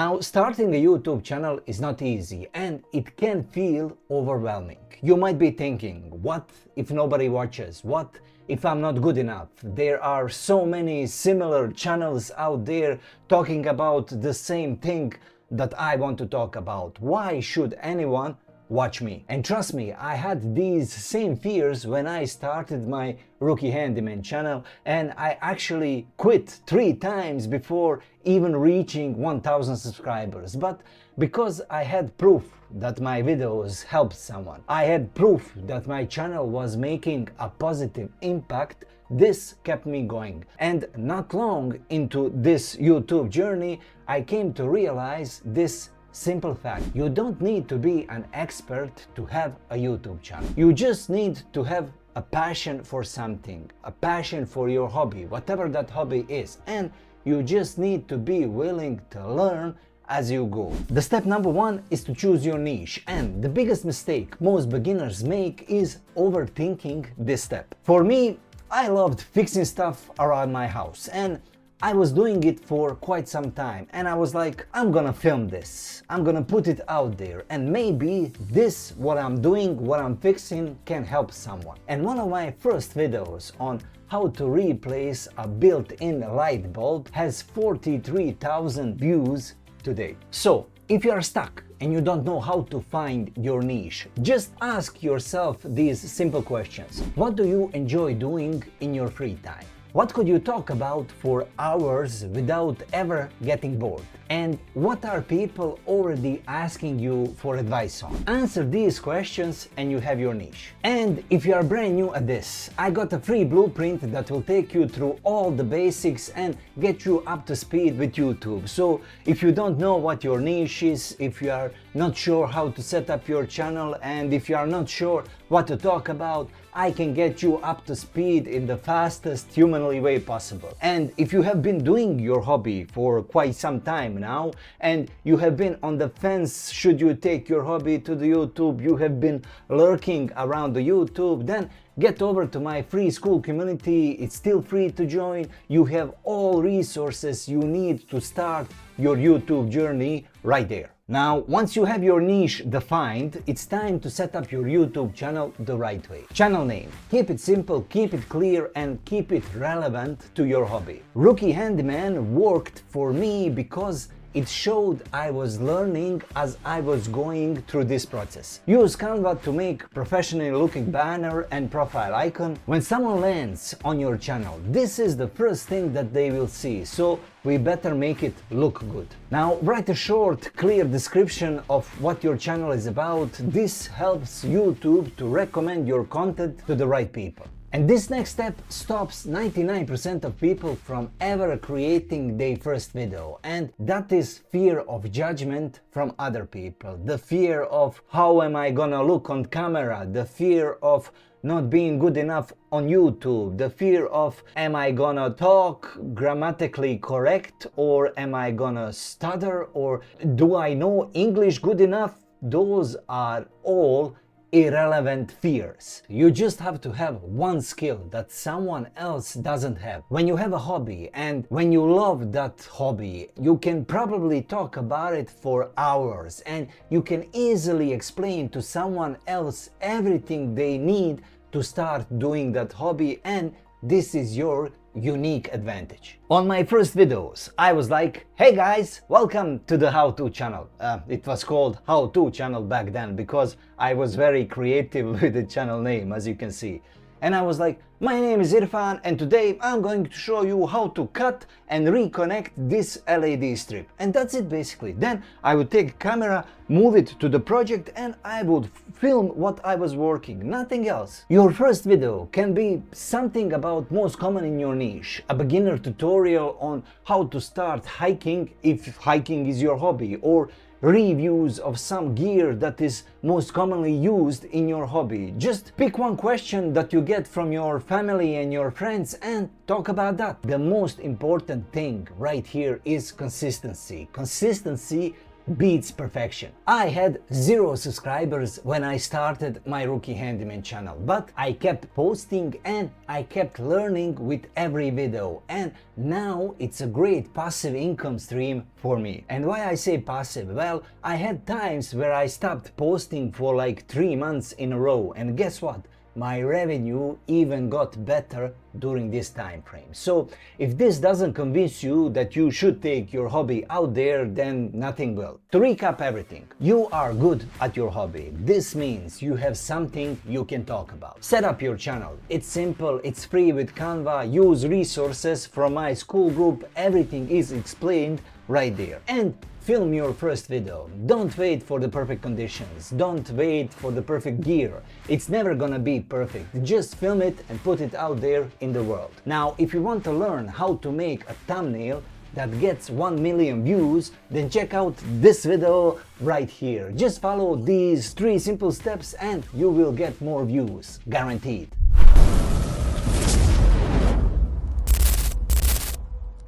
Now, starting a YouTube channel is not easy and it can feel overwhelming. You might be thinking, what if nobody watches? What if I'm not good enough? There are so many similar channels out there talking about the same thing that I want to talk about. Why should anyone watch me? And trust me, I had these same fears when I started my Rookie Handyman channel, and I actually quit 3 times before even reaching 1000 subscribers. But because I had proof that my videos helped someone, I had proof that my channel was making a positive impact, this kept me going. And not long into this YouTube journey, I came to realize this simple fact: you don't need to be an expert to have a YouTube channel. You just need to have a passion for something, a passion for your hobby, whatever that hobby is, and you just need to be willing to learn as you go. The step number 1 is to choose your niche, and the biggest mistake most beginners make is overthinking this step. For me, I loved fixing stuff around my house, and I was doing it for quite some time, and I was like, I'm gonna film this, I'm gonna put it out there, and maybe this, what I'm doing, what I'm fixing, can help someone. And one of my first videos on how to replace a built-in light bulb has 43,000 views today. So if you are stuck and you don't know how to find your niche, just ask yourself these simple questions. What do you enjoy doing in your free time? What could you talk about for hours without ever getting bored? And what are people already asking you for advice on? Answer these questions and you have your niche. And if you are brand new at this, I got a free blueprint that will take you through all the basics and get you up to speed with YouTube. So if you don't know what your niche is, if you are not sure how to set up your channel, and if you are not sure what to talk about, I can get you up to speed in the fastest humanly way possible. And if you have been doing your hobby for quite some time now, and you have been on the fence, should you take your hobby to the YouTube, you have been lurking around the YouTube, then get over to my free school community. It's still free to join. You have all resources you need to start your YouTube journey right there. Now, once you have your niche defined, it's time to set up your YouTube channel the right way. Channel name. Keep it simple, keep it clear, and keep it relevant to your hobby. Rookie Handyman worked for me because it showed I was learning as I was going through this process. Use Canva to make professionally looking banner and profile icon. When someone lands on your channel, this is the first thing that they will see, so we better make it look good. Now, write a short, clear description of what your channel is about. This helps YouTube to recommend your content to the right people. And this next step stops 99% of people from ever creating their first video, and that is fear of judgment from other people. The fear of how am I gonna look on camera, the fear of not being good enough on YouTube, the fear of am I gonna talk grammatically correct, or am I gonna stutter, or do I know English good enough? Those are all irrelevant fears. You just have to have one skill that someone else doesn't have. When you have a hobby and when you love that hobby, you can probably talk about it for hours, and you can easily explain to someone else everything they need to start doing that hobby, and this is your unique advantage. On my first videos, I was like, hey guys, welcome to the how-to channel. It was called how-to channel back then because I was very creative with the channel name, as you can see. And I was like, my name is Irfan, and today I'm going to show you how to cut and reconnect this LED strip. And that's it basically. Then I would take a camera, move it to the project, and I would film what I was working, nothing else. Your first video can be something about most common in your niche, a beginner tutorial on how to start hiking if hiking is your hobby, or reviews of some gear that is most commonly used in your hobby. Just pick one question that you get from your family and your friends and talk about that. The most important thing right here is consistency. Consistency beats perfection. I had 0 subscribers when I started my Rookie Handyman channel, but I kept posting and I kept learning with every video, and now it's a great passive income stream for me. And why I say passive? Well, I had times where I stopped posting for like 3 months in a row, and guess what? My revenue even got better during this time frame. So if this doesn't convince you that you should take your hobby out there, then nothing will. To recap everything, you are good at your hobby. This means you have something you can talk about. Set up your channel. It's simple, it's free with Canva. Use resources from my school group. Everything is explained right there. And film your first video. Don't wait for the perfect conditions. Don't wait for the perfect gear. It's never gonna be perfect. Just film it and put it out there in the world. Now, if you want to learn how to make a thumbnail that gets 1 million views, then check out this video right here. Just follow these 3 simple steps and you will get more views, guaranteed.